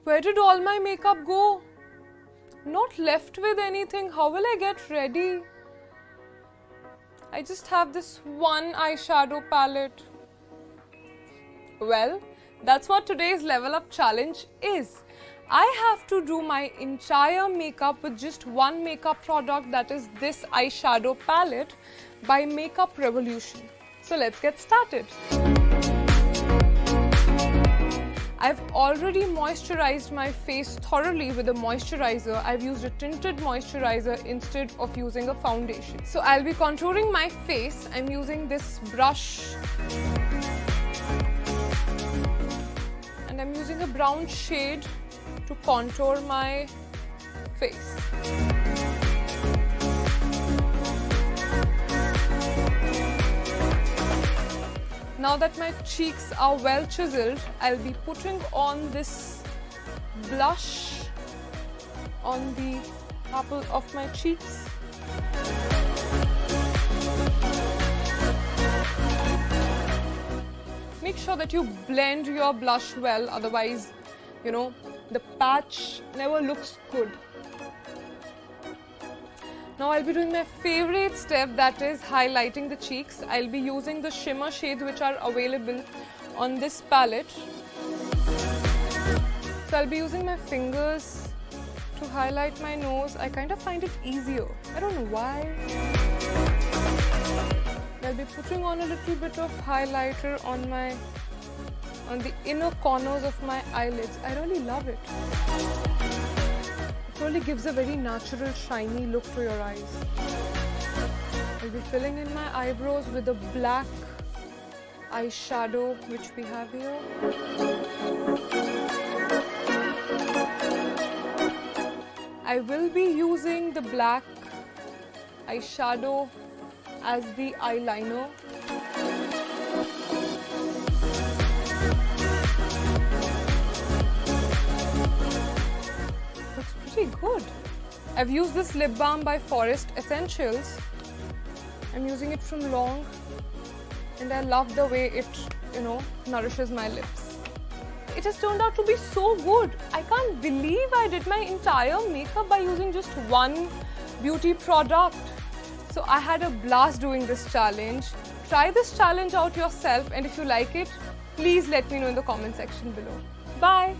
Where did all my makeup go? Not left with anything. How will I get ready? I just have this one eyeshadow palette. Well, that's what today's level up challenge is. I have to do my entire makeup with just one makeup product, that is this eyeshadow palette by Makeup Revolution. So let's get started. I've already moisturized my face thoroughly with a moisturizer. I've used a tinted moisturizer instead of using a foundation. So I'll be contouring my face. I'm using this brush. And I'm using a brown shade to contour my face. Now that my cheeks are well chiseled, I'll be putting on this blush on the apple of my cheeks. Make sure that you blend your blush well, otherwise, you know, the patch never looks good. Now I'll be doing my favorite step, that is highlighting the cheeks. I'll be using the shimmer shades which are available on this palette. So I'll be using my fingers to highlight my nose. I kind of find it easier. I don't know why. I'll be putting on a little bit of highlighter on the inner corners of my eyelids. I really love it. It really gives a very natural, shiny look to your eyes. I'll be filling in my eyebrows with the black eyeshadow which we have here. I will be using the black eyeshadow as the eyeliner. Looks pretty good. I've used this lip balm by Forest Essentials. I'm using it from long and I love the way it, nourishes my lips. It has turned out to be so good. I can't believe I did my entire makeup by using just one beauty product. So I had a blast doing this challenge. Try this challenge out yourself, and if you like it, please let me know in the comment section below. Bye!